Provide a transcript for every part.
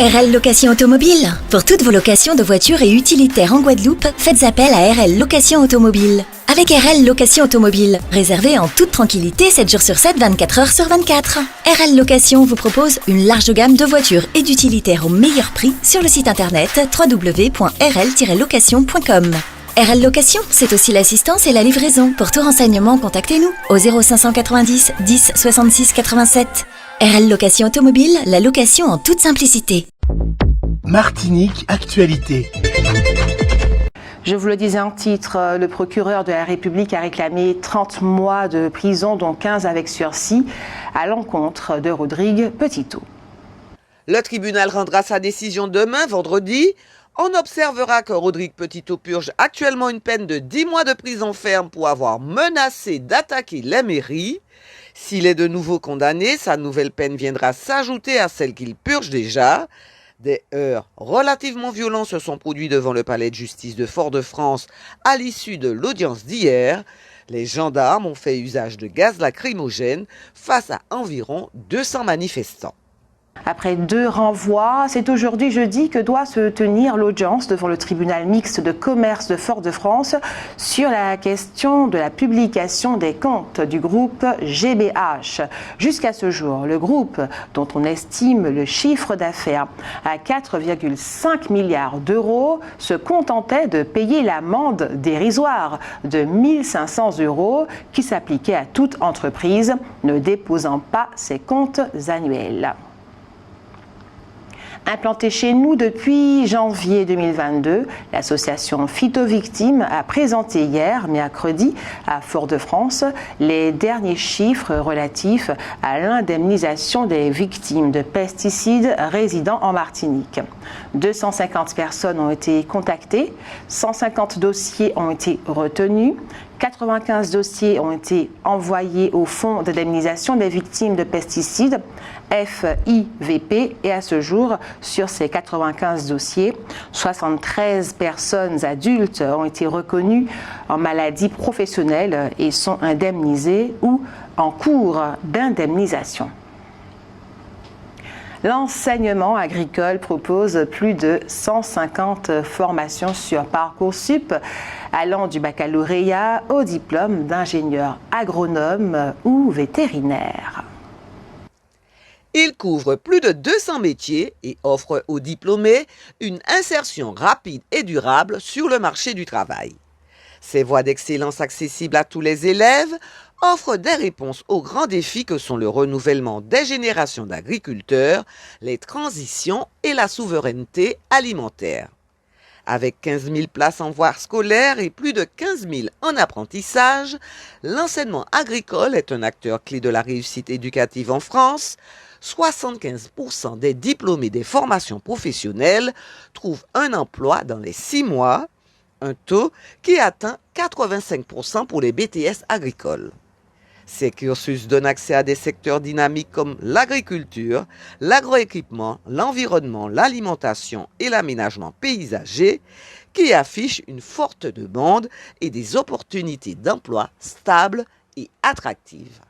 RL Location Automobile. Pour toutes vos locations de voitures et utilitaires en Guadeloupe, faites appel à RL Location Automobile. Avec RL Location Automobile, réservez en toute tranquillité 7 jours sur 7, 24 heures sur 24. RL Location vous propose une large gamme de voitures et d'utilitaires au meilleur prix sur le site internet www.rl-location.com. RL Location, c'est aussi l'assistance et la livraison. Pour tout renseignement, contactez-nous au 0590 10 66 87. RL Location Automobile, la location en toute simplicité. Martinique Actualité. Je vous le disais en titre, le procureur de la République a réclamé 30 mois de prison, dont 15 avec sursis, à l'encontre de Rodrigue Petitot. Le tribunal rendra sa décision demain, vendredi. On observera que Rodrigue Petitot purge actuellement une peine de 10 mois de prison ferme pour avoir menacé d'attaquer les mairies. S'il est de nouveau condamné, sa nouvelle peine viendra s'ajouter à celle qu'il purge déjà. Des heurts relativement violents se sont produits devant le palais de justice de Fort-de-France à l'issue de l'audience d'hier. Les gendarmes ont fait usage de gaz lacrymogène face à environ 200 manifestants. Après 2 renvois, c'est aujourd'hui jeudi que doit se tenir l'audience devant le tribunal mixte de commerce de Fort-de-France sur la question de la publication des comptes du groupe GBH. Jusqu'à ce jour, le groupe, dont on estime le chiffre d'affaires à 4,5 milliards d'euros, se contentait de payer l'amende dérisoire de 1 500 € qui s'appliquait à toute entreprise ne déposant pas ses comptes annuels. Implantée chez nous depuis janvier 2022, l'association Phytovictimes a présenté hier, mercredi, à Fort-de-France, les derniers chiffres relatifs à l'indemnisation des victimes de pesticides résidant en Martinique. 250 personnes ont été contactées, 150 dossiers ont été retenus, 95 dossiers ont été envoyés au Fonds d'indemnisation des victimes de pesticides, FIVP, et à ce jour, sur ces 95 dossiers, 73 personnes adultes ont été reconnues en maladie professionnelle et sont indemnisées ou en cours d'indemnisation. L'enseignement agricole propose plus de 150 formations sur Parcoursup, allant du baccalauréat au diplôme d'ingénieur agronome ou vétérinaire. Il couvre plus de 200 métiers et offre aux diplômés une insertion rapide et durable sur le marché du travail. Ces voies d'excellence accessibles à tous les élèves offrent des réponses aux grands défis que sont le renouvellement des générations d'agriculteurs, les transitions et la souveraineté alimentaire. Avec 15 000 places en voie scolaire et plus de 15 000 en apprentissage, l'enseignement agricole est un acteur clé de la réussite éducative en France. 75% des diplômés des formations professionnelles trouvent un emploi dans les 6 mois, un taux qui atteint 85% pour les BTS agricoles. Ces cursus donnent accès à des secteurs dynamiques comme l'agriculture, l'agroéquipement, l'environnement, l'alimentation et l'aménagement paysager, qui affichent une forte demande et des opportunités d'emploi stables et attractives.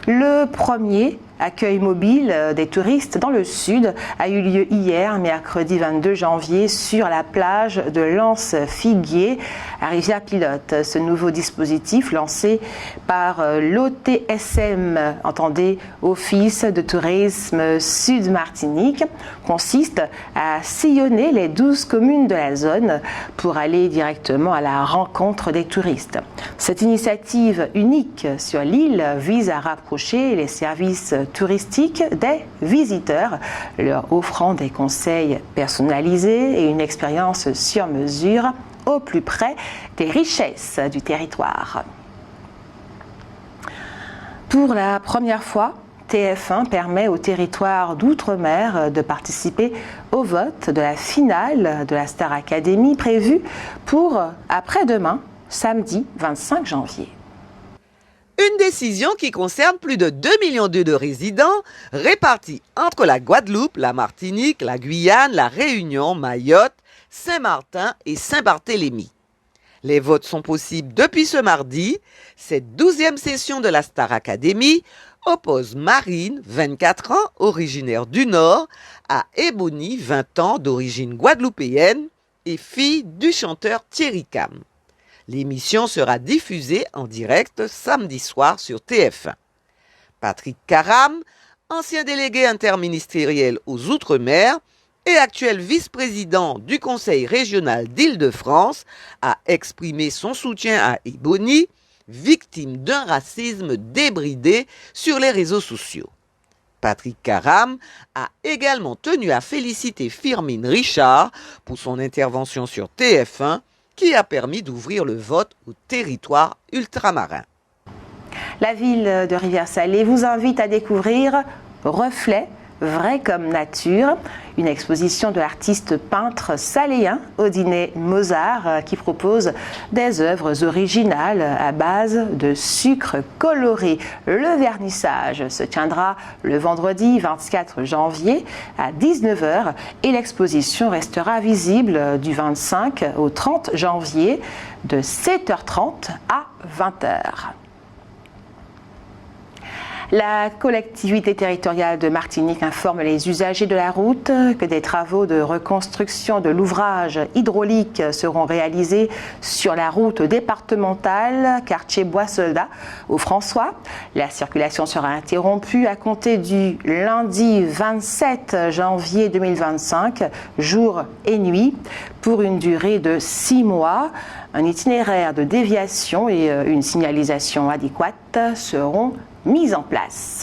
Le premier accueil mobile des touristes dans le sud a eu lieu hier, mercredi 22 janvier, sur la plage de l'Anse-Figuier à Rivière-Pilote. Ce nouveau dispositif lancé par l'OTSM, entendez Office de tourisme Sud-Martinique, consiste à sillonner les 12 communes de la zone pour aller directement à la rencontre des touristes. Cette initiative unique sur l'île vise à rapprocher les services touristiques des visiteurs, leur offrant des conseils personnalisés et une expérience sur mesure au plus près des richesses du territoire. Pour la première fois, TF1 permet au territoire d'outre-mer de participer au vote de la finale de la Star Academy prévue pour après-demain, samedi 25 janvier. Une décision qui concerne plus de 2 millions de résidents répartis entre la Guadeloupe, la Martinique, la Guyane, la Réunion, Mayotte, Saint-Martin et Saint-Barthélemy. Les votes sont possibles depuis ce mardi. Cette 12e session de la Star Academy oppose Marine, 24 ans, originaire du Nord, à Ebony, 20 ans, d'origine guadeloupéenne et fille du chanteur Thierry Cam. L'émission sera diffusée en direct samedi soir sur TF1. Patrick Caram, ancien délégué interministériel aux Outre-mer et actuel vice-président du Conseil régional d'Île-de-France, a exprimé son soutien à Ebony, victime d'un racisme débridé sur les réseaux sociaux. Patrick Caram a également tenu à féliciter Firmin Richard pour son intervention sur TF1 qui a permis d'ouvrir le vote au territoire ultramarin. La ville de Rivière-Salée vous invite à découvrir Reflet, vrai comme nature, une exposition de l'artiste peintre saléen Odiné Mozart qui propose des œuvres originales à base de sucre coloré. Le vernissage se tiendra le vendredi 24 janvier à 19h et l'exposition restera visible du 25 au 30 janvier de 7h30 à 20h. La collectivité territoriale de Martinique informe les usagers de la route que des travaux de reconstruction de l'ouvrage hydraulique seront réalisés sur la route départementale quartier Bois-Soldat au François. La circulation sera interrompue à compter du lundi 27 janvier 2025, jour et nuit, pour une durée de 6 mois. Un itinéraire de déviation et une signalisation adéquate seront mises en place.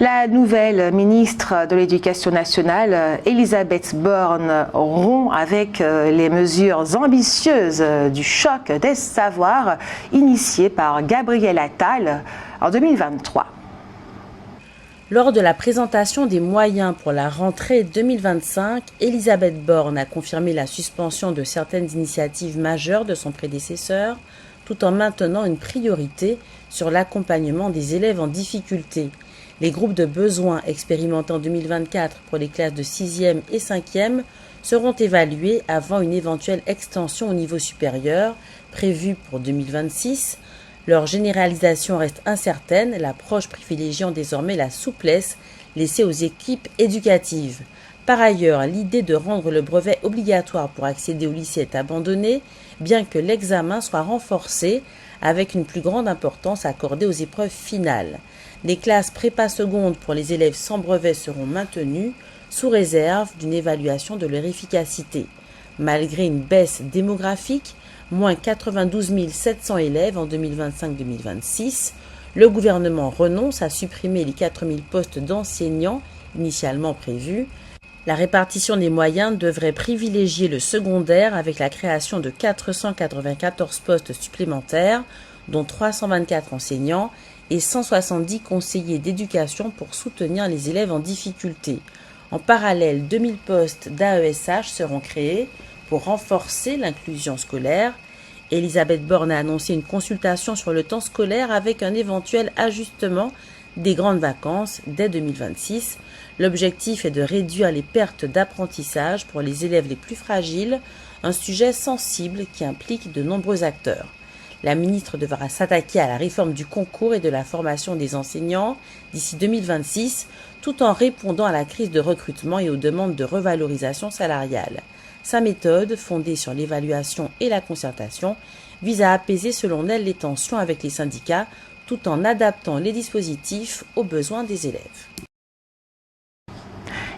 La nouvelle ministre de l'Éducation nationale, Elisabeth Borne, rompt avec les mesures ambitieuses du choc des savoirs initié par Gabriel Attal en 2023. Lors de la présentation des moyens pour la rentrée 2025, Elisabeth Borne a confirmé la suspension de certaines initiatives majeures de son prédécesseur, tout en maintenant une priorité sur l'accompagnement des élèves en difficulté. Les groupes de besoins expérimentés en 2024 pour les classes de 6e et 5e seront évalués avant une éventuelle extension au niveau supérieur, prévue pour 2026. Leur généralisation reste incertaine, l'approche privilégiant désormais la souplesse laissée aux équipes éducatives. Par ailleurs, l'idée de rendre le brevet obligatoire pour accéder au lycée est abandonnée, bien que l'examen soit renforcé avec une plus grande importance accordée aux épreuves finales. Les classes prépa seconde pour les élèves sans brevet seront maintenues, sous réserve d'une évaluation de leur efficacité. Malgré une baisse démographique, moins 92 700 élèves en 2025-2026, le gouvernement renonce à supprimer les 4 000 postes d'enseignants initialement prévus. La répartition des moyens devrait privilégier le secondaire avec la création de 494 postes supplémentaires, dont 324 enseignants et 170 conseillers d'éducation pour soutenir les élèves en difficulté. En parallèle, 2000 postes d'AESH seront créés pour renforcer l'inclusion scolaire. Elisabeth Borne a annoncé une consultation sur le temps scolaire avec un éventuel ajustement des grandes vacances dès 2026. L'objectif est de réduire les pertes d'apprentissage pour les élèves les plus fragiles, un sujet sensible qui implique de nombreux acteurs. La ministre devra s'attaquer à la réforme du concours et de la formation des enseignants d'ici 2026, tout en répondant à la crise de recrutement et aux demandes de revalorisation salariale. Sa méthode, fondée sur l'évaluation et la concertation, vise à apaiser selon elle les tensions avec les syndicats, tout en adaptant les dispositifs aux besoins des élèves.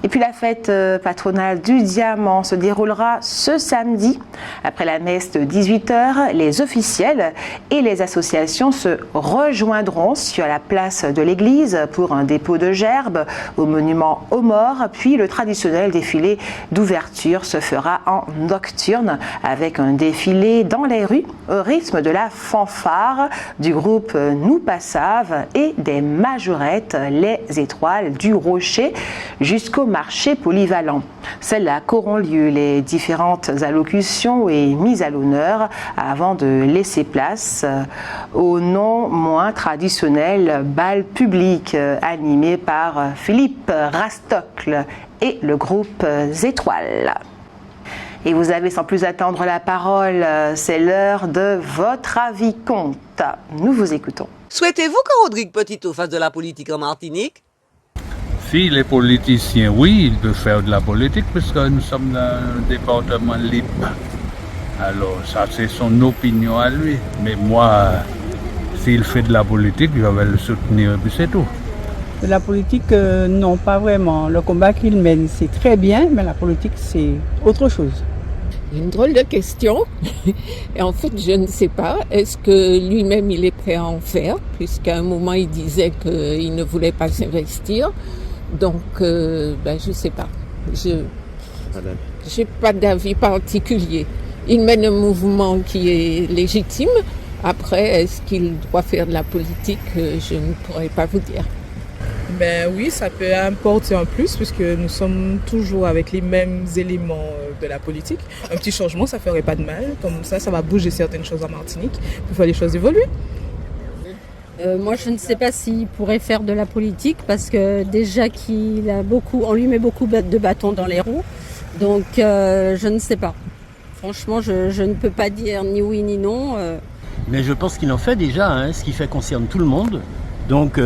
Et puis la fête patronale du diamant se déroulera ce samedi. Après la messe de 18h, les officiels et les associations se rejoindront sur la place de l'église pour un dépôt de gerbes au monument aux morts. Puis le traditionnel défilé d'ouverture se fera en nocturne avec un défilé dans les rues au rythme de la fanfare du groupe Nous Passaves et des majorettes Les Étoiles du Rocher jusqu'au marché polyvalent. C'est là qu'auront lieu les différentes allocutions et mises à l'honneur avant de laisser place au non moins traditionnel bal public animé par Philippe Rastocle et le groupe Étoiles. Et vous avez sans plus attendre la parole, c'est l'heure de votre avis compte. Nous vous écoutons. Souhaitez-vous que Rodrigue Petito fasse de la politique en Martinique? Si les politiciens, oui, ils peuvent faire de la politique puisque nous sommes dans un département libre. Alors ça c'est son opinion à lui. Mais moi, s'il fait de la politique, je vais le soutenir et puis c'est tout. De la politique, non, pas vraiment. Le combat qu'il mène, c'est très bien, mais la politique, c'est autre chose. Une drôle de question. Et en fait, je ne sais pas. Est-ce que lui-même, il est prêt à en faire? Puisqu'à un moment, il disait qu'il ne voulait pas s'investir. Donc, je ne sais pas. Je n'ai pas d'avis particulier. Il mène un mouvement qui est légitime. Après, est-ce qu'il doit faire de la politique? Je ne pourrais pas vous dire. Ben oui, ça peut apporter un plus puisque nous sommes toujours avec les mêmes éléments de la politique. Un petit changement, ça ferait pas de mal. Comme ça va bouger certaines choses en Martinique pour faire les choses évoluer. Moi, je ne sais pas s'il pourrait faire de la politique parce que déjà on lui met beaucoup de bâtons dans les roues. Donc, je ne sais pas. Franchement, je ne peux pas dire ni oui ni non. Mais je pense qu'il en fait déjà, ce qui fait concerne tout le monde. Donc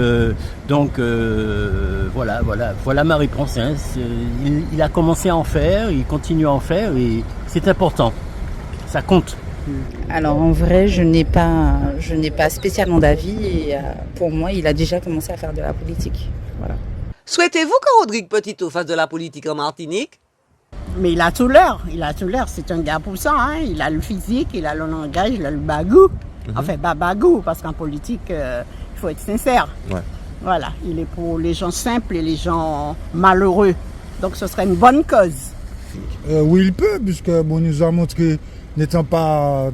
voilà ma réponse. Il a commencé à en faire, il continue à en faire et c'est important. Ça compte. Alors en vrai, je n'ai pas spécialement d'avis et pour moi, il a déjà commencé à faire de la politique. Voilà. Souhaitez-vous que Rodrigue Petito fasse de la politique en Martinique? Mais il a tout l'air, c'est un gars pour ça, il a le physique, il a le langage, il a le bagou. Enfin, pas bagou, parce qu'en politique, il faut être sincère. Ouais. Voilà, il est pour les gens simples et les gens malheureux. Donc ce serait une bonne cause. Oui, il peut, puisque il nous a montré, n'étant pas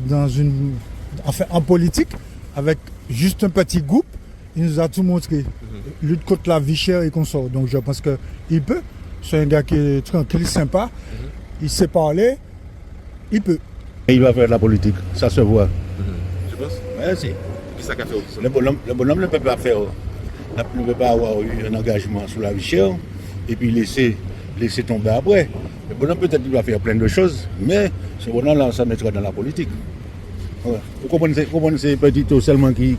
en politique, avec juste un petit groupe, il nous a tout montré. Lutte contre la vie chère et qu'on sort. Donc je pense qu'il peut. C'est un gars qui est tranquille, sympa, il sait parler, il peut. Il va faire de la politique, ça se voit. Tu penses? Oui, si. Qu'est-ce que ça a fait? Le bonhomme ne peut pas faire, ne peut pas avoir eu un engagement sur la vie chère et puis laisser tomber après. Le bonhomme peut-être il va faire plein de choses, mais ce bonhomme-là, ça mettra dans la politique. Ouais. Vous comprenez ces petits taux seulement qui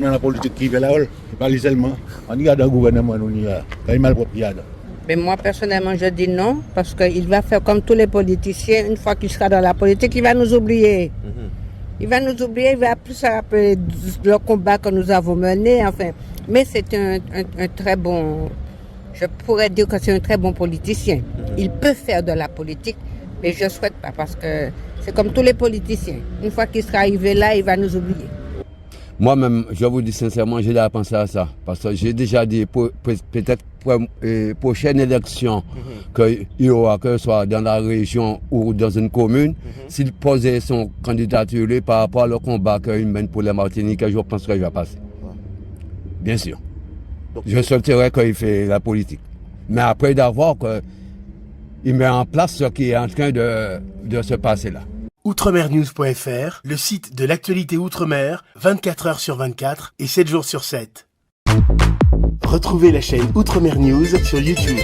dans la politique qui fait la hole, pas les seulement. On y a dans le gouvernement, on y a mal propre. Mais moi, personnellement, je dis non, parce qu'il va faire comme tous les politiciens. Une fois qu'il sera dans la politique, il va nous oublier. Il va nous oublier, il va plus se rappeler le combat que nous avons mené. Enfin, mais c'est un très bon... Je pourrais dire que c'est un très bon politicien. Il peut faire de la politique, mais je ne souhaite pas, parce que c'est comme tous les politiciens. Une fois qu'il sera arrivé là, il va nous oublier. Moi-même, je vous dis sincèrement, j'ai déjà pensé à ça. Parce que j'ai déjà dit, peut-être pour prochaine élection, qu'il y aura, que ce soit dans la région ou dans une commune, s'il posait son candidature par rapport au combat qu'il mène pour les Martiniquais, je pense que je vais passer. Bien sûr. Je souhaiterais qu'il fait la politique. Mais après d'avoir qu'il met en place ce qui est en train de se passer là. Outremernews.fr, le site de l'actualité Outre-mer, 24 heures sur 24 et 7 jours sur 7. Retrouvez la chaîne Outremer News sur YouTube.